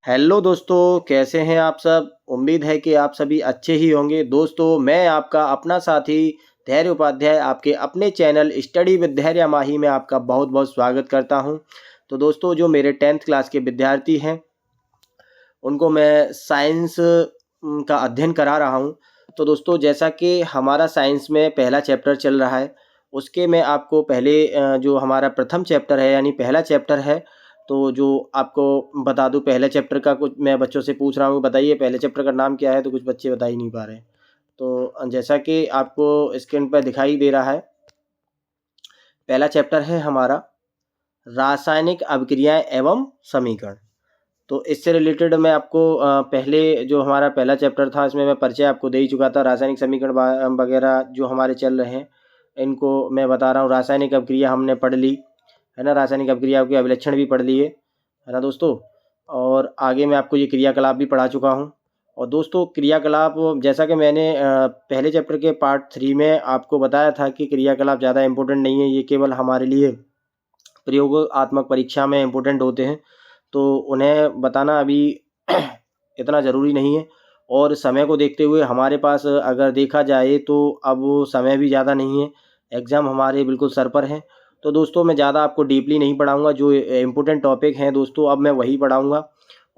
Hello दोस्तों, कैसे हैं आप सब? उम्मीद है कि आप सभी अच्छे ही होंगे। दोस्तों, मैं आपका अपना साथी धैर्य उपाध्याय आपके अपने चैनल स्टडी विद धैर्य माही में आपका बहुत-बहुत स्वागत करता हूं। तो दोस्तों, जो मेरे 10th क्लास के विद्यार्थी हैं, उनको मैं साइंस का अध्ययन करा रहा हूं। तो दोस्तों, जैसा कि हमारा साइंस में पहला चैप्टर चल रहा है, उसके मैं आपको पहले जो हमारा प्रथम चैप्टर है यानी पहला चैप्टर है, तो जो आपको बता दूं पहले चैप्टर का कुछ मैं बच्चों से पूछ रहा हूँ, बताइए पहले चैप्टर का नाम क्या है? तो कुछ बच्चे बता ही नहीं पा रहे हैं। तो जैसा कि आपको स्क्रीन पर दिखाई दे रहा है, पहला चैप्टर है हमारा रासायनिक अभिक्रियाएं एवं समीकरण। तो इससे रिलेटेड मैं आपको पहले जो हमारा पहला चैप्टर था इसमें मैं परिचय आपको दे ही चुका था। रासायनिक समीकरण वगैरह जो हमारे चल रहे हैं, इनको मैं बता रहा हूँ। रासायनिक अभिक्रिया हमने पढ़ ली है ना, रासायनिक अभिक्रिया के अभिलक्षण भी पढ़ लिए है ना दोस्तों। और आगे मैं आपको ये क्रियाकलाप भी पढ़ा चुका हूँ। और दोस्तों, क्रियाकलाप जैसा कि मैंने पहले चैप्टर के पार्ट 3 में आपको बताया था कि क्रियाकलाप ज़्यादा इम्पोर्टेंट नहीं है, ये केवल हमारे लिए प्रयोगात्मक परीक्षा में इम्पोर्टेंट होते हैं। तो उन्हें बताना अभी इतना ज़रूरी नहीं है। और समय को देखते हुए हमारे पास अगर देखा जाए तो अब समय भी ज़्यादा नहीं है, एग्ज़ाम हमारे बिल्कुल सर पर हैं। तो दोस्तों, मैं ज़्यादा आपको डीपली नहीं पढ़ाऊँगा, जो इम्पोर्टेंट टॉपिक हैं दोस्तों अब मैं वही पढ़ाऊँगा।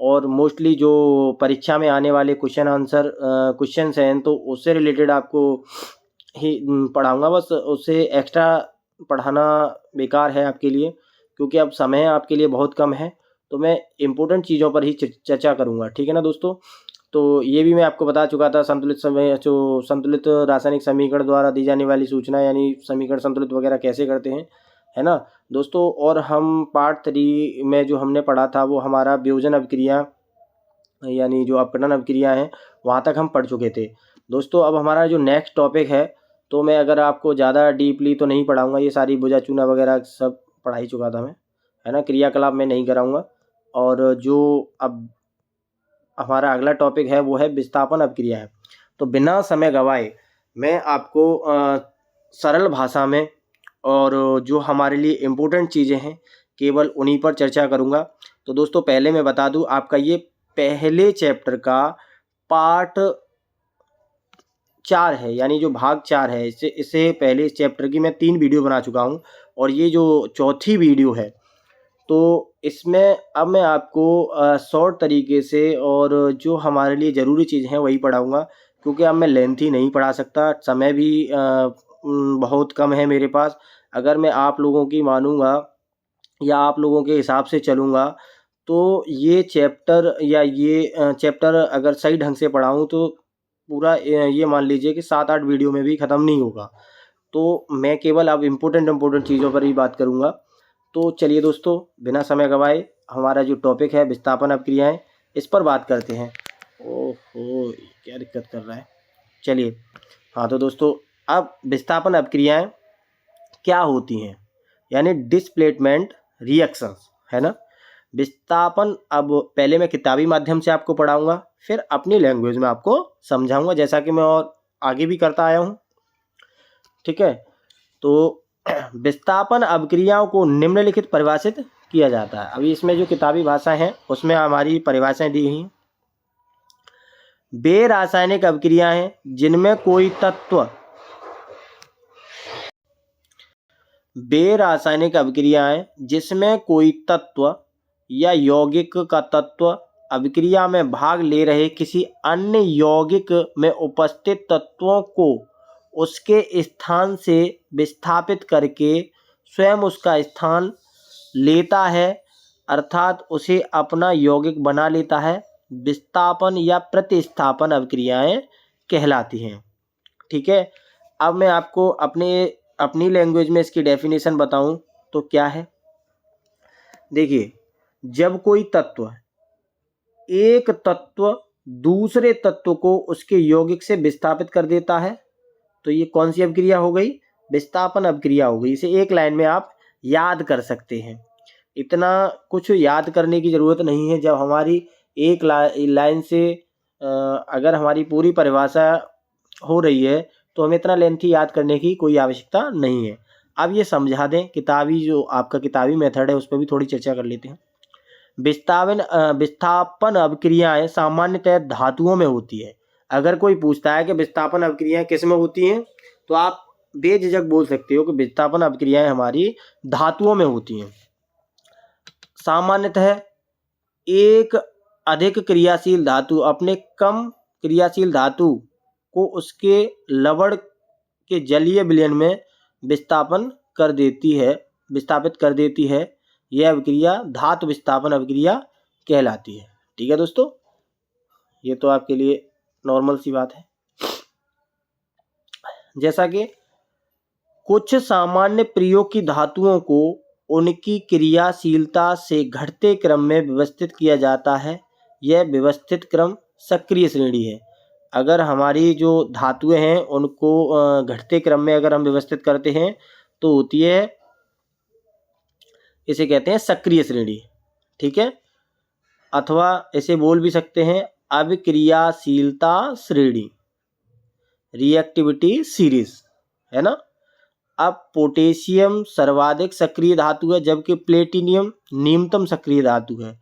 और मोस्टली जो परीक्षा में आने वाले क्वेश्चन आंसर क्वेश्चंस हैं तो उससे रिलेटेड आपको ही पढ़ाऊँगा। बस उससे एक्स्ट्रा पढ़ाना बेकार है आपके लिए, क्योंकि अब समय आपके लिए बहुत कम है। तो मैं इम्पोर्टेंट चीज़ों पर ही चर्चा करूँगा, ठीक है ना दोस्तों। तो ये भी मैं आपको बता चुका था, संतुलित समय जो संतुलित रासायनिक समीकरण द्वारा दी जाने वाली सूचना यानी समीकरण संतुलित वगैरह कैसे करते हैं, है ना दोस्तों। और हम पार्ट 3 में जो हमने पढ़ा था वो हमारा वियोजन अभिक्रिया यानी जो अपघटन अभिक्रिया हैं, वहाँ तक हम पढ़ चुके थे दोस्तों। अब हमारा जो नेक्स्ट टॉपिक है, तो मैं अगर आपको ज़्यादा डीपली तो नहीं पढ़ाऊँगा, ये सारी बुझा चूना वगैरह सब पढ़ा ही चुका था मैं, है ना। क्रियाकलाप मैं नहीं कराऊँगा। और जो अब हमारा अगला टॉपिक है वो है विस्थापन अभिक्रिया है। तो बिना समय गवाए मैं आपको सरल भाषा में और जो हमारे लिए इम्पोर्टेंट चीज़ें हैं केवल उन्हीं पर चर्चा करूँगा। तो दोस्तों, पहले मैं बता दूँ, आपका ये पहले चैप्टर का पार्ट 4 है, यानी जो भाग 4 है। इससे पहले इस चैप्टर की मैं 3 वीडियो बना चुका हूँ और ये जो चौथी वीडियो है, तो इसमें अब मैं आपको शॉर्ट तरीके से और जो हमारे लिए ज़रूरी चीज़ हैं वही पढ़ाऊँगा, क्योंकि अब मैं लेंथी नहीं पढ़ा सकता, समय भी बहुत कम है मेरे पास। अगर मैं आप लोगों की मानूँगा या आप लोगों के हिसाब से चलूँगा, तो ये चैप्टर या ये चैप्टर अगर सही ढंग से पढ़ाऊँ तो पूरा ये मान लीजिए कि 7-8 वीडियो में भी ख़त्म नहीं होगा। तो मैं केवल अब इम्पोर्टेंट चीज़ों पर ही बात करूँगा। तो चलिए दोस्तों, बिना समय गवाए हमारा जो टॉपिक है विस्थापन अभिक्रियाएं, इस पर बात करते हैं। ओहो, क्या दिक्कत कर रहा है। चलिए, हाँ तो दोस्तों, अब विस्थापन अभिक्रियाएं क्या होती हैं, यानी डिस्प्लेसमेंट रिएक्शंस, है ना। विस्थापन अब पहले मैं किताबी माध्यम से आपको पढ़ाऊँगा, फिर अपनी लैंग्वेज में आपको समझाऊँगा, जैसा कि मैं और आगे भी करता आया हूँ, ठीक है। तो विस्थापन अभिक्रियाओं को निम्नलिखित परिभाषित किया जाता है। अभी इसमें जो किताबी भाषा है उसमें हमारी परिभाषाएं दी हुई हैं। वे रासायनिक अभिक्रियाएं हैं जिनमें कोई तत्व वे रासायनिक अभिक्रियाएं जिसमें कोई तत्व या यौगिक का तत्व अभिक्रिया में भाग ले रहे किसी अन्य यौगिक में उपस्थित तत्वों को उसके स्थान से विस्थापित करके स्वयं उसका स्थान लेता है, अर्थात उसे अपना यौगिक बना लेता है, विस्थापन या प्रतिस्थापन अभिक्रियाएं कहलाती हैं, ठीक है। अब मैं आपको अपनी लैंग्वेज में इसकी डेफिनेशन बताऊं तो क्या है। देखिए, जब कोई तत्व एक तत्व दूसरे तत्व को उसके यौगिक से विस्थापित कर देता है, तो ये कौन सी अभिक्रिया हो गई? विस्थापन अभिक्रिया हो गई। इसे एक लाइन में आप याद कर सकते हैं। इतना कुछ याद करने की ज़रूरत नहीं है। जब हमारी एक लाइन से अगर हमारी पूरी परिभाषा हो रही है तो हमें इतना लेंथी याद करने की कोई आवश्यकता नहीं है। अब ये समझा दें, किताबी जो आपका किताबी मेथड है उस पर भी थोड़ी चर्चा कर लेते हैं। विस्थापन अभिक्रियाएं सामान्यतः धातुओं में होती है। अगर कोई पूछता है कि विस्थापन अभिक्रियाएं किस में होती हैं, तो आप बेझिझक बोल सकते हो कि विस्थापन अभिक्रियाएं हमारी धातुओं में होती हैं। सामान्यतः एक अधिक क्रियाशील धातु अपने कम क्रियाशील धातु को उसके लवण के जलीय विलयन में विस्थापित कर देती है। यह अभिक्रिया धातु विस्थापन अभिक्रिया कहलाती है। ठीक है दोस्तों, ये तो आपके लिए नॉर्मल सी बात है। जैसा कि कुछ सामान्य प्रयोग की धातुओं को उनकी क्रियाशीलता से घटते क्रम में व्यवस्थित किया जाता है। यह व्यवस्थित क्रम सक्रिय श्रेणी है। अगर हमारी जो धातुएं हैं उनको घटते क्रम में अगर हम व्यवस्थित करते हैं तो होती है, इसे कहते हैं सक्रिय श्रेणी। ठीक है, अथवा इसे बोल भी सकते हैं अभिक्रियाशीलता श्रेणी, रिएक्टिविटी सीरीज, है ना। अब पोटेशियम सर्वाधिक सक्रिय धातु है जबकि प्लेटिनियम निम्नतम सक्रिय धातु है।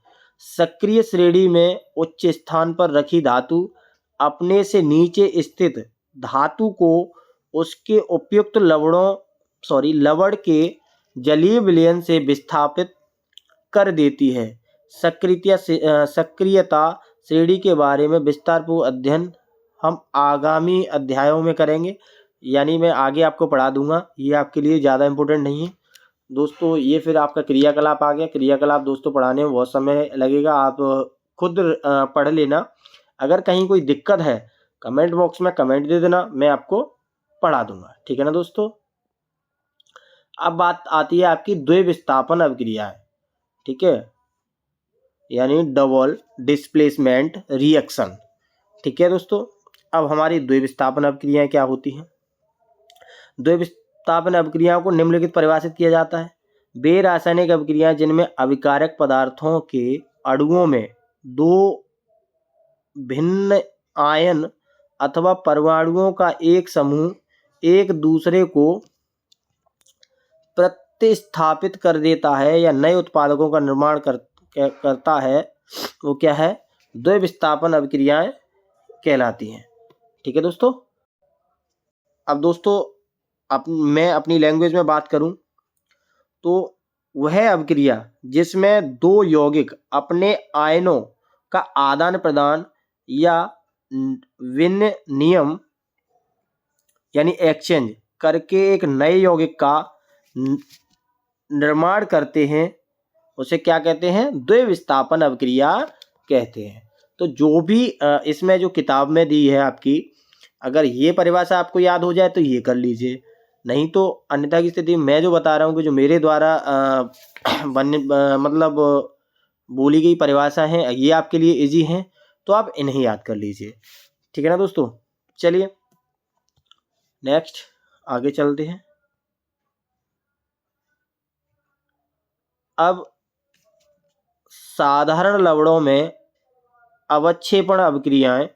सक्रिय श्रेणी में उच्च स्थान पर रखी धातु अपने से नीचे स्थित धातु को उसके उपयुक्त लवण के जलीय विलयन से विस्थापित कर देती है। सक्रियता श्रेणी के बारे में विस्तारपूर्वक अध्ययन हम आगामी अध्यायों में करेंगे, यानी मैं आगे आपको पढ़ा दूंगा। ये आपके लिए ज़्यादा इम्पोर्टेंट नहीं है दोस्तों। ये फिर आपका क्रियाकलाप आ गया। क्रियाकलाप दोस्तों पढ़ाने में बहुत समय लगेगा, आप खुद पढ़ लेना। अगर कहीं कोई दिक्कत है कमेंट बॉक्स में कमेंट दे देना, मैं आपको पढ़ा दूंगा। ठीक है ना दोस्तों। अब बात आती है आपकी द्विविस्थापन अभिक्रियाएं। ठीक है, यानी डबल डिस्प्लेसमेंट रिएक्शन। ठीक है दोस्तों, अब हमारी द्विविस्थापन अभिक्रियाएं क्या होती हैं। द्विविस्थापन अभिक्रियाओं को निम्नलिखित परिभाषित किया जाता है। वे रासायनिक अभिक्रियाएं जिनमें अभिकारक पदार्थों के अणुओं में दो भिन्न आयन अथवा परमाणुओं का एक समूह एक दूसरे को प्रतिस्थापित कर देता है या नए उत्पादकों का निर्माण करता है, वो क्या है, द्विविस्थापन अभिक्रियाएं कहलाती हैं। ठीक है दोस्तों। अब दोस्तों मैं अपनी लैंग्वेज में बात करूं तो वह अभिक्रिया जिसमें दो यौगिक अपने आयनों का आदान प्रदान या विनिमय यानी एक्सचेंज करके एक नए यौगिक का निर्माण करते हैं, उसे क्या कहते हैं, द्विविस्थापन अभिक्रिया कहते हैं। तो जो भी इसमें जो किताब में दी है आपकी, अगर ये परिभाषा आपको याद हो जाए तो ये कर लीजिए, नहीं तो अन्यथा की स्थिति मैं जो बता रहा हूँ कि जो मेरे द्वारा मतलब बोली गई परिभाषा है ये आपके लिए इजी हैं, तो आप इन्हें याद कर लीजिए। ठीक है ना दोस्तों। चलिए नेक्स्ट आगे चलते हैं। अब साधारण लवणों में अवक्षेपण अभिक्रियाएं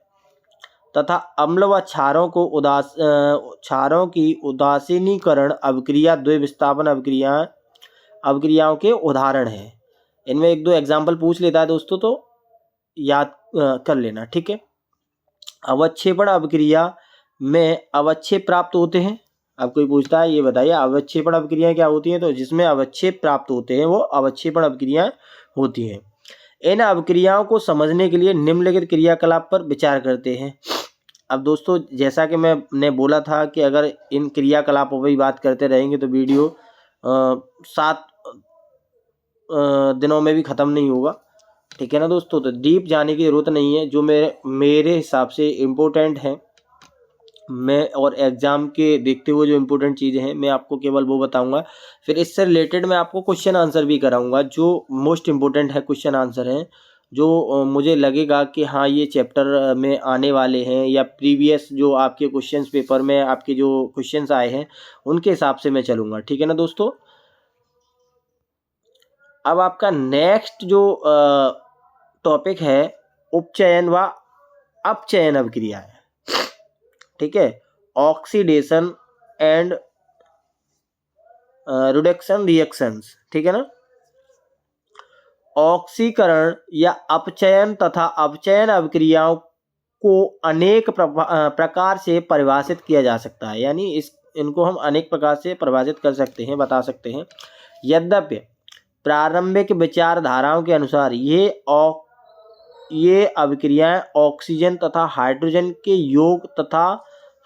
तथा अम्ल व क्षारों की उदासीनीकरण अभिक्रिया द्विविस्थापन अभिक्रियाओं के उदाहरण हैं। इनमें एक दो एग्जाम्पल पूछ लेता है दोस्तों, तो याद कर लेना। ठीक है। अवक्षेपण अभिक्रिया में अवक्षेप प्राप्त होते हैं। अब कोई पूछता है ये बताइए अवक्षेपण अभिक्रियाएं क्या होती हैं, तो जिसमें अवक्षेप प्राप्त होते हैं वो अवक्षेपण अभिक्रियाएं होती हैं। इन अभिक्रियाओं को समझने के लिए निम्नलिखित क्रियाकलाप पर विचार करते हैं। अब दोस्तों जैसा कि मैंने बोला था कि अगर इन क्रियाकलापों पर ही बात करते रहेंगे तो वीडियो 7 दिनों में भी ख़त्म नहीं होगा। ठीक है ना दोस्तों। तो डीप जाने की ज़रूरत नहीं है, जो मेरे हिसाब से इम्पोर्टेंट हैं मैं और एग्ज़ाम के देखते हुए जो इम्पोर्टेंट चीज़ें हैं मैं आपको केवल वो बताऊंगा। फिर इससे रिलेटेड मैं आपको क्वेश्चन आंसर भी कराऊंगा, जो मोस्ट इम्पोर्टेंट है क्वेश्चन आंसर हैं, जो मुझे लगेगा कि हाँ ये चैप्टर में आने वाले हैं, या प्रीवियस जो आपके क्वेश्चंस पेपर में आपके जो क्वेश्चंस आए हैं उनके हिसाब से मैं चलूँगा। ठीक है ना दोस्तों। अब आपका नेक्स्ट जो टॉपिक है उपचयन व अपचयन अभिक्रिया है। ठीक है, ऑक्सीडेशन एंड रिडक्शन रिएक्शंस। ठीक है ना। ऑक्सीकरण या अपचयन तथा अपचयन अभिक्रियाओं को अनेक प्रकार से परिभाषित किया जा सकता है, यानी इनको हम अनेक प्रकार से परिभाषित कर सकते हैं, बता सकते हैं। यद्यपि प्रारंभिक विचारधाराओं के अनुसार ये अभिक्रियाएं ऑक्सीजन तथा हाइड्रोजन के योग तथा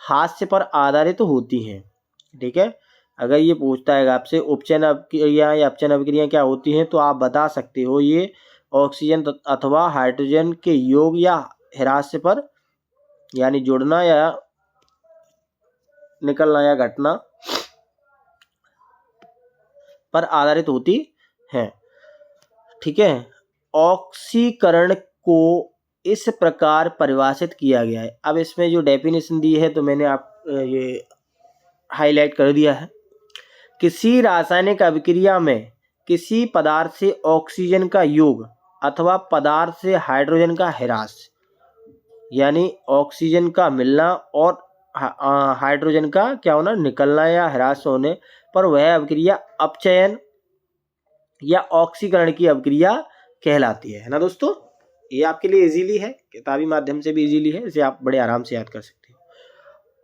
हास्य पर आधारित होती हैं। ठीक है, अगर ये पूछता है आपसे उपचयन अभिक्रिया या अपचयन अभिक्रिया क्या होती हैं, तो आप बता सकते हो ये ऑक्सीजन अथवा हाइड्रोजन के योग या ह्रास्य पर, यानी जुड़ना या निकलना या घटना पर आधारित होती हैं। ठीक है, ऑक्सीकरण को इस प्रकार परिभाषित किया गया है। अब इसमें जो डेफिनेशन दी है तो मैंने आप ये हाईलाइट कर दिया है। किसी रासायनिक अभिक्रिया में किसी पदार्थ से ऑक्सीजन का योग अथवा पदार्थ से हाइड्रोजन का ह्रास, यानी ऑक्सीजन का मिलना और हाइड्रोजन का क्या होना, निकलना या ह्रास होने पर वह अभिक्रिया अपचयन या ऑक्सीकरण की अभिक्रिया कहलाती है ना दोस्तों। ये आपके लिए इजीली है, किताबी माध्यम से भी इजीली है, इसे आप बड़े आराम से याद कर सकते हैं।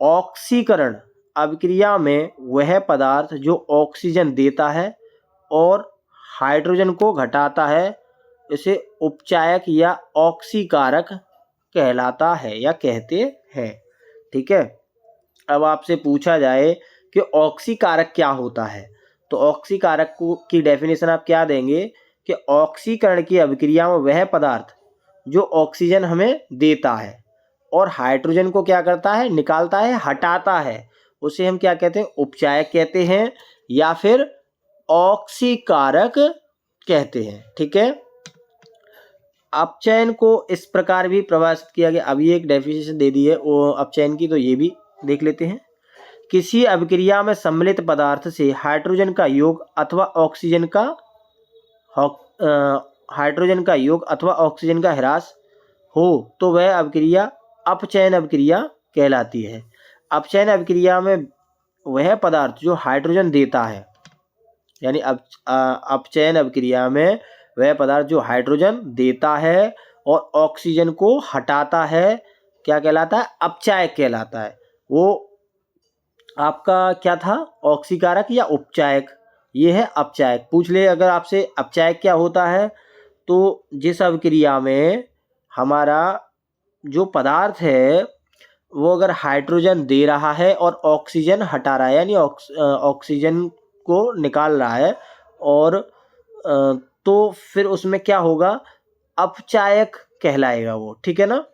ऑक्सीकरण अभिक्रिया में वह पदार्थ जो ऑक्सीजन देता है और हाइड्रोजन को घटाता है, इसे उपचायक या ऑक्सीकारक कहलाता है या कहते हैं। ठीक है, अब आपसे पूछा जाए कि ऑक्सीकारक क्या होता है, तो ऑक्सीकारक की डेफिनेशन आप क्या देंगे कि ऑक्सीकरण की अभिक्रिया में वह पदार्थ जो ऑक्सीजन हमें देता है और हाइड्रोजन को क्या करता है, निकालता है, हटाता है, उसे हम क्या कहते हैं, उपचायक कहते हैं या फिर ऑक्सीकारक कहते हैं। ठीक है, अपचयन को इस प्रकार भी परिभाषित किया गया। अभी एक डेफिनेशन दे दी है वो अपचयन की, तो ये भी देख लेते हैं। किसी अभिक्रिया में सम्मिलित पदार्थ से हाइड्रोजन का योग अथवा ऑक्सीजन का ह्रास हो तो वह अभिक्रिया अपचयन अभिक्रिया कहलाती है। अपचयन अभिक्रिया में वह पदार्थ जो हाइड्रोजन देता है, यानी अपचयन अभिक्रिया में वह पदार्थ जो हाइड्रोजन देता है और ऑक्सीजन को हटाता है, क्या कहलाता है, अपचायक कहलाता है। वो आपका क्या था, ऑक्सीकारक या उपचायक, ये है अपचायक। पूछ ले अगर आपसे अपचायक क्या होता है, तो जिस अभिक्रिया में हमारा जो पदार्थ है वो अगर हाइड्रोजन दे रहा है और ऑक्सीजन हटा रहा है, यानी ऑक्सीजन को निकाल रहा है, और तो फिर उसमें क्या होगा, अपचायक कहलाएगा वो। ठीक है ना।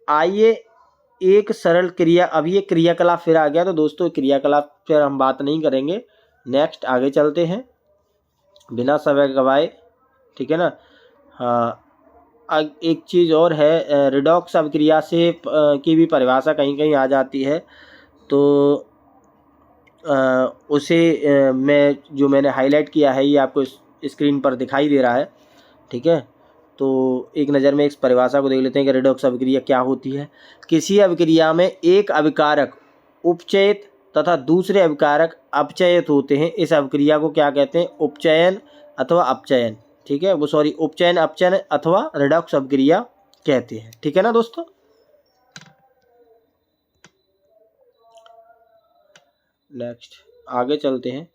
आइए एक सरल क्रिया, अब ये क्रियाकलाप फिर आ गया, तो दोस्तों क्रियाकलाप फिर हम बात नहीं करेंगे, नेक्स्ट आगे चलते हैं बिना समय गवाए। ठीक है ना। हाँ, एक चीज़ और है, रिडॉक्स अभिक्रिया से की भी परिभाषा कहीं कहीं आ जाती है, तो उसे मैंने हाईलाइट किया है, ये आपको स्क्रीन पर दिखाई दे रहा है। ठीक है, तो एक नज़र में इस परिभाषा को देख लेते हैं कि रिडॉक्स अभिक्रिया क्या होती है। किसी अभिक्रिया में एक अभिकारक उपचयित तथा दूसरे अभिकारक अपचयित होते हैं, इस अभिक्रिया को क्या कहते हैं, उपचयन अथवा अपचयन। ठीक है, वो सॉरी उपचयन, अपचयन अथवा रिडॉक्स अभिक्रिया कहते हैं। ठीक है ना दोस्तों। नेक्स्ट आगे चलते हैं।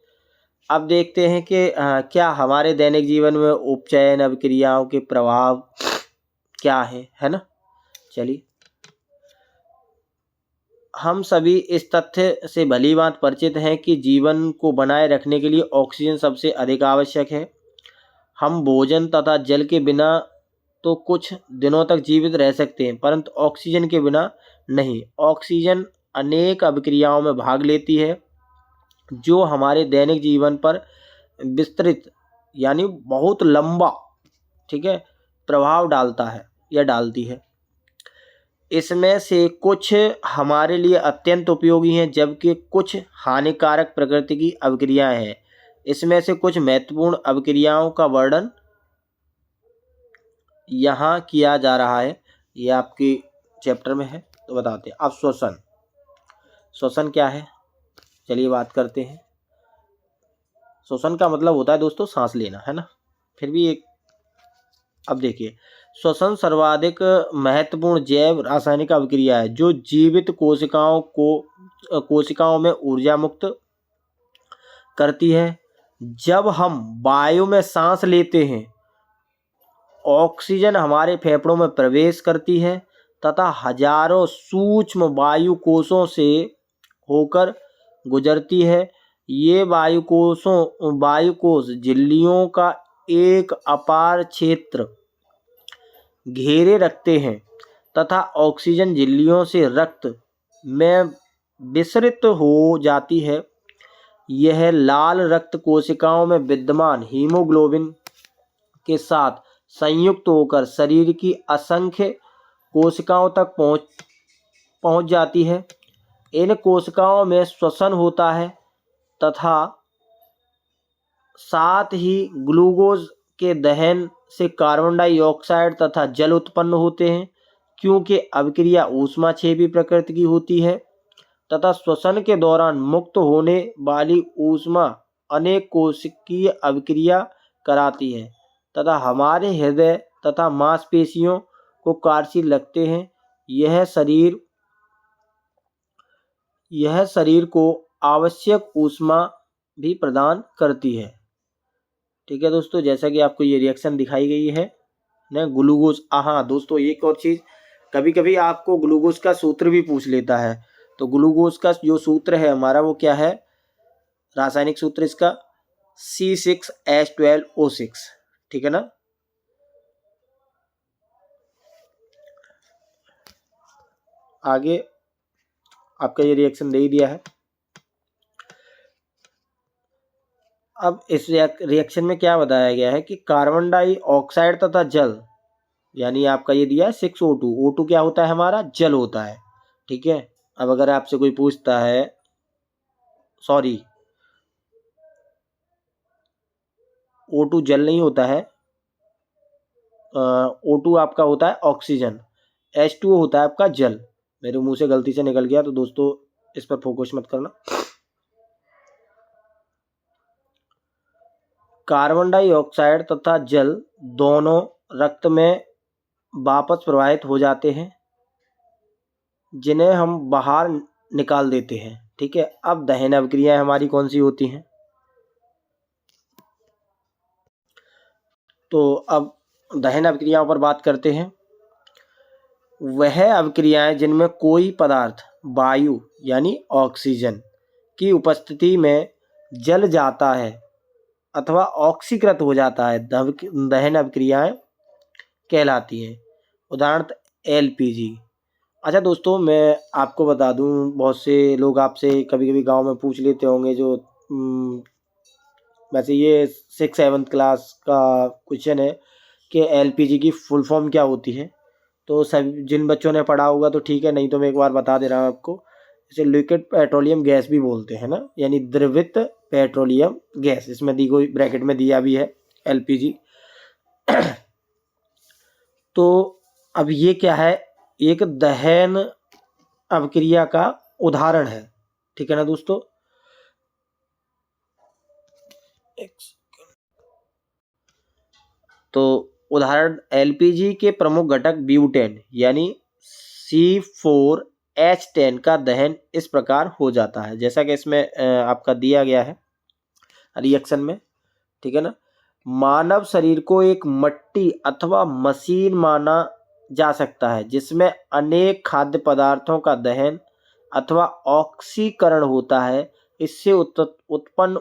अब देखते हैं कि क्या हमारे दैनिक जीवन में उपचयन अभिक्रियाओं के प्रभाव क्या है ना। चलिए, हम सभी इस तथ्य से भली बात परिचित हैं कि जीवन को बनाए रखने के लिए ऑक्सीजन सबसे अधिक आवश्यक है। हम भोजन तथा जल के बिना तो कुछ दिनों तक जीवित रह सकते हैं, परंतु ऑक्सीजन के बिना नहीं। ऑक्सीजन अनेक अभिक्रियाओं में भाग लेती है जो हमारे दैनिक जीवन पर विस्तृत, यानी बहुत लंबा, ठीक है, प्रभाव डालता है या डालती है। इसमें से कुछ हमारे लिए अत्यंत उपयोगी हैं, जबकि कुछ हानिकारक प्रकृति की अभिक्रियाएं हैं। इसमें से कुछ महत्वपूर्ण अभिक्रियाओं का वर्णन यहाँ किया जा रहा है, ये आपके चैप्टर में है, तो बताते हैं। अब श्वसन क्या है, चलिए बात करते हैं। श्वसन का मतलब होता है दोस्तों सांस लेना, है ना। फिर भी एक अब देखिए, श्वसन सर्वाधिक महत्वपूर्ण जैव रासायनिक अभिक्रिया है जो जीवित कोशिकाओं में ऊर्जा मुक्त करती है। जब हम वायु में सांस लेते हैं, ऑक्सीजन हमारे फेफड़ों में प्रवेश करती है तथा हजारों सूक्ष्म वायु कोषों से होकर गुजरती है। ये वायु कोष झिल्लियों का एक अपार क्षेत्र घेरे रखते हैं तथा ऑक्सीजन झिल्लियों से रक्त में विसरित हो जाती है। यह लाल रक्त कोशिकाओं में विद्यमान हीमोग्लोबिन के साथ संयुक्त होकर शरीर की असंख्य कोशिकाओं तक पहुंच जाती है। इन कोशिकाओं में श्वसन होता है तथा साथ ही ग्लूकोज के दहन से कार्बन डाइऑक्साइड तथा जल उत्पन्न होते हैं। क्योंकि अभिक्रिया ऊष्माक्षेपी प्रकृति की होती है तथा श्वसन के दौरान मुक्त होने वाली ऊष्मा अनेक कोशिकीय अभिक्रिया कराती है तथा हमारे हृदय तथा मांसपेशियों को कार्यशील रखते हैं। यह शरीर को आवश्यक ऊष्मा भी प्रदान करती है। ठीक है दोस्तों, जैसा कि आपको ये रिएक्शन दिखाई गई है ना ग्लूकोज। हाँ दोस्तों, एक और चीज़, कभी कभी आपको ग्लूकोज का सूत्र भी पूछ लेता है। तो ग्लूकोज का जो सूत्र है हमारा वो क्या है, रासायनिक सूत्र इसका C6H12O6। ठीक है ना। आगे आपका ये रिएक्शन दे ही दिया है। अब इस रिएक्शन में क्या बताया गया है कि कार्बन डाइऑक्साइड तथा जल, यानी आपका ये दिया है 6O2। O2 क्या होता है हमारा, जल होता है। ठीक है। अब अगर आपसे कोई पूछता है, सॉरी, O2 जल नहीं होता है, O2 आपका होता है ऑक्सीजन, H2O होता है आपका जल। मेरे मुंह से गलती से निकल गया, तो दोस्तों इस पर फोकस मत करना। कार्बन डाइऑक्साइड तथा जल दोनों रक्त में वापस प्रवाहित हो जाते हैं, जिन्हें हम बाहर निकाल देते हैं। ठीक है। अब दहन अभिक्रियाएं हमारी कौन सी होती हैं, तो अब दहन अभिक्रियाओं पर बात करते हैं। वह अभिक्रियाएं जिनमें कोई पदार्थ वायु यानी ऑक्सीजन की उपस्थिति में जल जाता है अथवा ऑक्सीकृत हो जाता है, दहन अभिक्रियाएं कहलाती हैं। उदाहरण LPG। अच्छा दोस्तों, मैं आपको बता दूं, बहुत से लोग आपसे कभी कभी गांव में पूछ लेते होंगे, जो वैसे ये 6-7 क्लास का क्वेश्चन है कि LPG की फुल फॉर्म क्या होती है। तो सब जिन बच्चों ने पढ़ा होगा तो ठीक है, नहीं तो मैं एक बार बता दे रहा हूँ आपको। इसे लिक्विड पेट्रोलियम गैस भी बोलते हैं ना, यानी द्रवित पेट्रोलियम गैस। इसमें दी कोई ब्रैकेट में दिया भी है LPG। तो अब ये क्या है, एक दहन अभिक्रिया का उदाहरण है। ठीक है ना दोस्तों। तो उदाहरण LPG के प्रमुख घटक ब्यूटेन यानी C4H10 का दहन इस प्रकार हो जाता है, जैसा कि इसमें आपका दिया गया है रिएक्शन में। ठीक है ना। मानव शरीर को एक मट्टी अथवा मशीन माना जा सकता है जिसमें अनेक खाद्य पदार्थों का दहन अथवा ऑक्सीकरण होता है। इससे उत्पन्न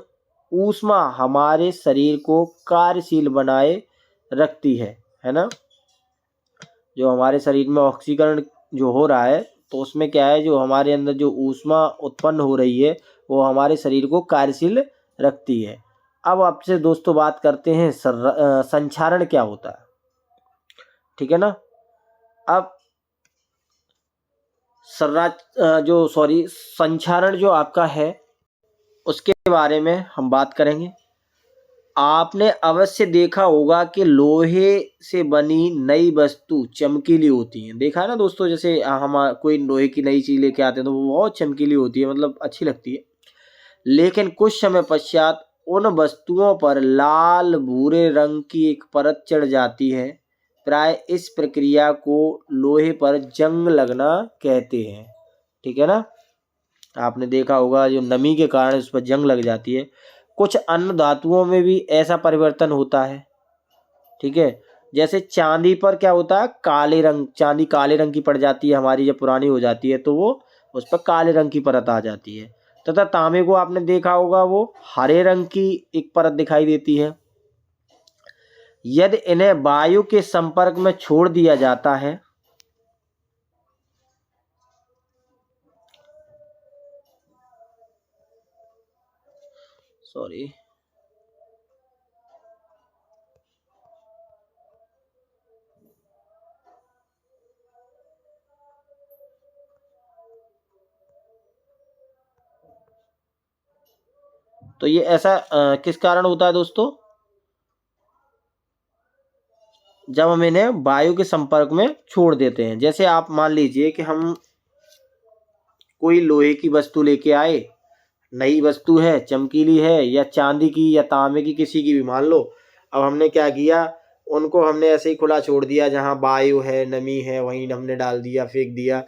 ऊष्मा हमारे शरीर को कार्यशील बनाए रखती है ना। जो हमारे शरीर में ऑक्सीकरण जो हो रहा है, तो उसमें क्या है, जो हमारे अंदर जो ऊष्मा उत्पन्न हो रही है वो हमारे शरीर को कार्यशील रखती है। अब आपसे दोस्तों बात करते हैं संक्षारण क्या होता है। ठीक है ना। अब संक्षारण जो आपका है उसके बारे में हम बात करेंगे। आपने अवश्य देखा होगा कि लोहे से बनी नई वस्तु चमकीली होती है। देखा है ना दोस्तों, जैसे हम कोई लोहे की नई चीज लेके आते हैं तो वो बहुत चमकीली होती है, मतलब अच्छी लगती है। लेकिन कुछ समय पश्चात उन वस्तुओं पर लाल भूरे रंग की एक परत चढ़ जाती है प्राय इस प्रक्रिया को लोहे पर जंग लगना कहते हैं। ठीक है ना, आपने देखा होगा जो नमी के कारण उस पर जंग लग जाती है। कुछ अन्य धातुओं में भी ऐसा परिवर्तन होता है। ठीक है, जैसे चांदी पर क्या होता है, काले रंग, चांदी काले रंग की पड़ जाती है हमारी, जब पुरानी हो जाती है तो वो उस पर काले रंग की परत आ जाती है। तथा तांबे को आपने देखा होगा वो हरे रंग की एक परत दिखाई देती है। यदि इन्हें वायु के संपर्क में छोड़ दिया जाता है, सॉरी, तो ये ऐसा किस कारण होता है दोस्तों, जब हम इन्हें वायु के संपर्क में छोड़ देते हैं। जैसे आप मान लीजिए कि हम कोई लोहे की वस्तु लेके आए, नई वस्तु है, चमकीली है, या चांदी की या तांबे की, किसी की भी मान लो। अब हमने क्या किया, उनको हमने ऐसे ही खुला छोड़ दिया, जहाँ वायु है, नमी है, वहीं हमने डाल दिया, फेंक दिया,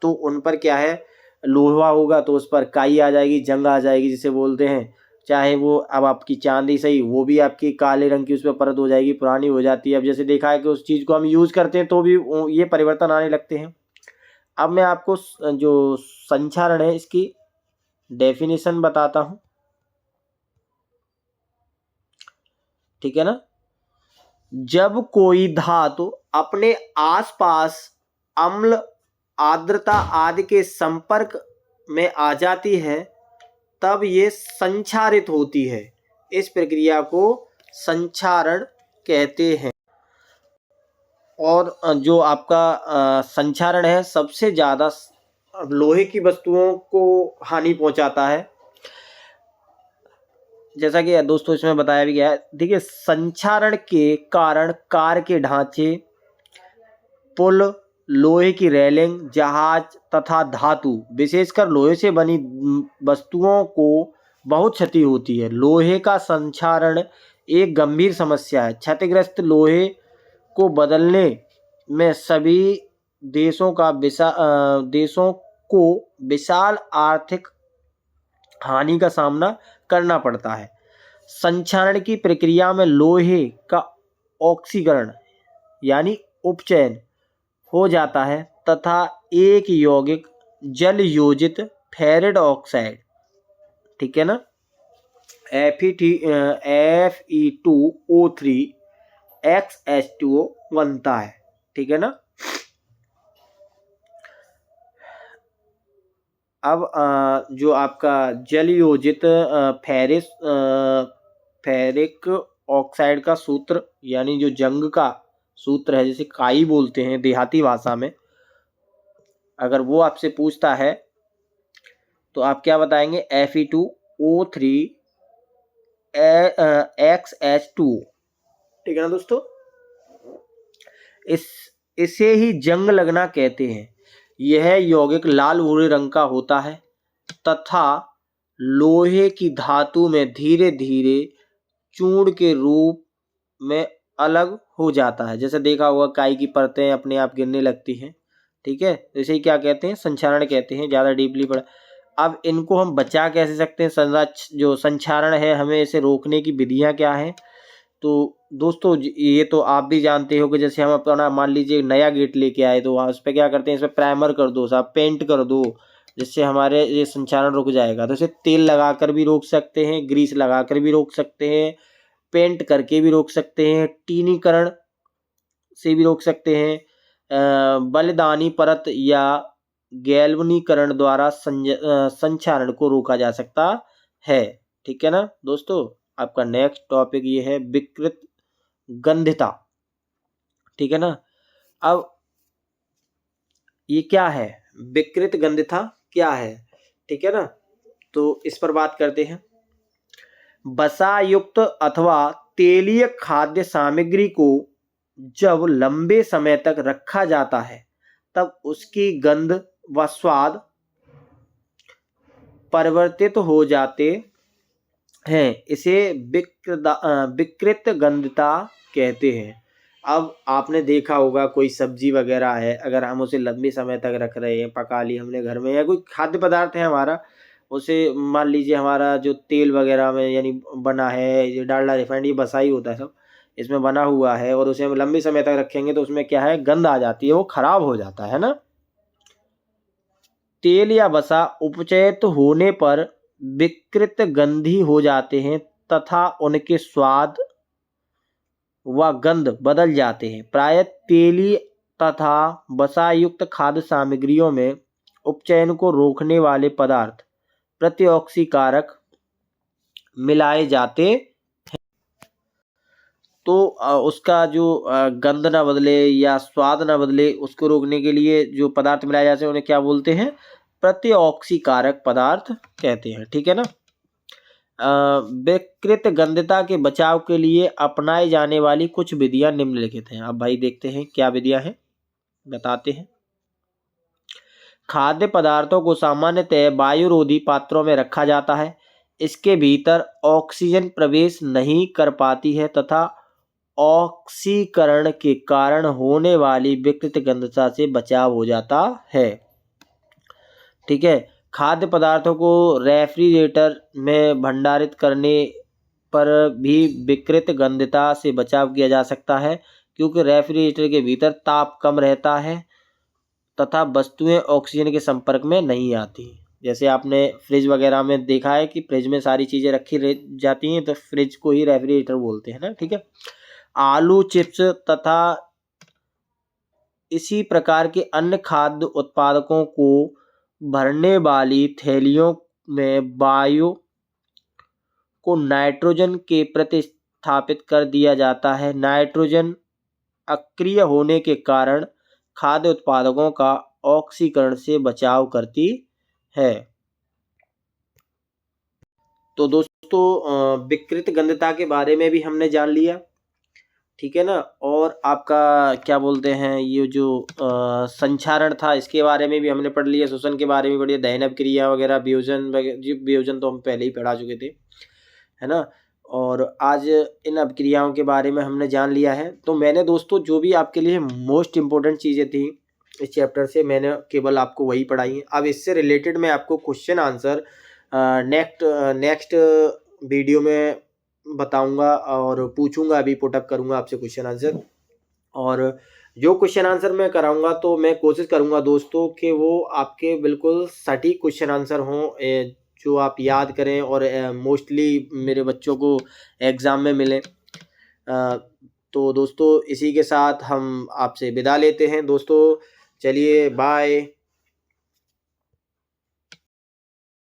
तो उन पर क्या है, लोहा होगा तो उस पर काई आ जाएगी, जंग आ जाएगी जिसे बोलते हैं। चाहे वो अब आपकी चांदी सही, वो भी आपकी काले रंग की उस पर परत हो जाएगी, पुरानी हो जाती है। अब जैसे देखा है कि उस चीज़ को हम यूज़ करते हैं तो भी ये परिवर्तन आने लगते हैं। अब मैं आपको जो संक्षारण है इसकी डेफिनेशन बताता हूँ। ठीक है ना, जब कोई धातु अपने आसपास अम्ल, आर्द्रता आदि के संपर्क में आ जाती है तब ये संक्षारित होती है। इस प्रक्रिया को संक्षारण कहते हैं। और जो आपका संक्षारण है सबसे ज़्यादा लोहे की वस्तुओं को हानि पहुंचाता है, जैसा कि दोस्तों इसमें बताया भी गया है। देखिए, संक्षारण के कारण कार के ढांचे, पुल, लोहे की रेलिंग, जहाज तथा धातु, विशेषकर लोहे से बनी वस्तुओं को बहुत क्षति होती है। लोहे का संक्षारण एक गंभीर समस्या है। क्षतिग्रस्त लोहे को बदलने में सभी देशों को विशाल आर्थिक हानि का सामना करना पड़ता है। संक्षारण की प्रक्रिया में लोहे का ऑक्सीकरण यानी उपचयन हो जाता है तथा एक यौगिक जल योजित फेरिड ऑक्साइड, ठीक है ना, Fe2O3XH2O बनता है। ठीक है ना, अब जो आपका जल योजित फेरिक ऑक्साइड का सूत्र यानी जो जंग का सूत्र है, जिसे काई बोलते हैं देहाती भाषा में, अगर वो आपसे पूछता है तो आप क्या बताएंगे, Fe2O3XH2। ठीक है ना दोस्तों, इसे ही जंग लगना कहते हैं। यह यौगिक लाल भूरे रंग का होता है तथा लोहे की धातु में धीरे धीरे चूर्ण के रूप में अलग हो जाता है। जैसे देखा होगा काई की परतें अपने आप गिरने लगती हैं। ठीक है, इसे क्या कहते हैं, संक्षारण कहते हैं। ज़्यादा डीपली पढ़ा। अब इनको हम बचा कैसे सकते हैं, जो संक्षारण है, हमें इसे रोकने की विधियाँ क्या हैं। तो दोस्तों ये तो आप भी जानते हो कि जैसे हम अपना मान लीजिए नया गेट लेके आए तो उस पर क्या करते हैं, इस पर प्राइमर कर दो साहब, पेंट कर दो, जिससे हमारे ये संक्षारण रुक जाएगा। तो इसे तेल लगाकर भी रोक सकते हैं, ग्रीस लगाकर भी रोक सकते हैं, पेंट करके भी रोक सकते हैं, टीनीकरण से भी रोक सकते हैं, बलिदानी परत या गैल्वनीकरण द्वारा संक्षारण को रोका जा सकता है। ठीक है ना दोस्तों, आपका नेक्स्ट टॉपिक ये है विकृत गंधिता। ठीक है ना, अब ये क्या है, विकृत गंधिता क्या है, ठीक है ना, तो इस पर बात करते हैं। वसा युक्त अथवा तेलीय खाद्य सामग्री को जब लंबे समय तक रखा जाता है तब उसकी गंध व स्वाद परिवर्तित हो जाते हैं। इसे विकृत गंधता कहते हैं। अब आपने देखा होगा कोई सब्जी वगैरह है, अगर हम उसे लंबे समय तक रख रहे हैं, पका ली हमने घर में, या कोई खाद्य पदार्थ है हमारा, उसे मान लीजिए हमारा जो तेल वगैरह में यानी बना है, ये डालडा रिफाइंड ये बसा ही होता है सब, इसमें बना हुआ है, और उसे हम लंबे समय तक रखेंगे तो उसमें क्या है, गंध आ जाती है, वो खराब हो जाता है ना। तेल या वसा उपचयित होने पर विकृत गंधी हो जाते हैं तथा उनके स्वाद व गंध बदल जाते हैं। प्रायः तेली तथा वसायुक्त खाद्य सामग्रियों में उपचयन को रोकने वाले पदार्थ प्रतिऑक्सीकारक मिलाए जाते, तो उसका जो गंध ना बदले या स्वाद ना बदले, उसको रोकने के लिए जो पदार्थ मिलाए जाते हैं उन्हें क्या बोलते हैं, प्रतिऑक्सीकारक पदार्थ कहते हैं। ठीक है ना। विकृत गंधता के बचाव के लिए अपनाई जाने वाली कुछ विधियां निम्नलिखित हैं। अब भाई देखते हैं क्या विधियां हैं, बताते हैं। खाद्य पदार्थों को सामान्यतः वायुरोधी पात्रों में रखा जाता है। इसके भीतर ऑक्सीजन प्रवेश नहीं कर पाती है तथा ऑक्सीकरण के कारण होने वाली विकृत गंधता से बचाव हो जाता है। ठीक है। खाद्य पदार्थों को रेफ्रिजरेटर में भंडारित करने पर भी विकृत गंधता से बचाव किया जा सकता है, क्योंकि रेफ्रिजरेटर के भीतर ताप कम रहता है तथा वस्तुएं ऑक्सीजन के संपर्क में नहीं आती। जैसे आपने फ्रिज वगैरह में देखा है कि फ्रिज में सारी चीज़ें रखी जाती हैं, तो फ्रिज को ही रेफ्रिजरेटर बोलते हैं ना। ठीक है। आलू चिप्स तथा इसी प्रकार के अन्य खाद्य उत्पादकों को भरने वाली थैलियों में वायु को नाइट्रोजन के प्रतिस्थापित कर दिया जाता है। नाइट्रोजन अक्रिय होने के कारण खाद्य उत्पादकों का ऑक्सीकरण से बचाव करती है। तो दोस्तों विकृत गंधता के बारे में भी हमने जान लिया। ठीक है ना। और आपका क्या बोलते हैं, ये जो संचारण था इसके बारे में भी हमने पढ़ लिया, श्वसन के बारे में पढ़ लिया, दहन क्रिया वगैरह, वियोजन वगैरह, वियोजन तो हम पहले ही पढ़ा चुके थे, है ना। और आज इन अपक्रियाओं के बारे में हमने जान लिया है। तो मैंने दोस्तों जो भी आपके लिए मोस्ट इम्पोर्टेंट चीज़ें थी इस चैप्टर से, मैंने केवल आपको वही पढ़ाई है। अब इससे रिलेटेड मैं आपको क्वेश्चन आंसर नेक्स्ट वीडियो में बताऊंगा और पूछूंगा, अभी पुटअप करूंगा आपसे क्वेश्चन आंसर। और जो क्वेश्चन आंसर मैं कराऊंगा तो मैं कोशिश करूंगा दोस्तों कि वो आपके बिल्कुल सटीक क्वेश्चन आंसर हों, जो आप याद करें और मोस्टली मेरे बच्चों को एग्ज़ाम में मिले। तो दोस्तों इसी के साथ हम आपसे विदा लेते हैं दोस्तों। चलिए बाय।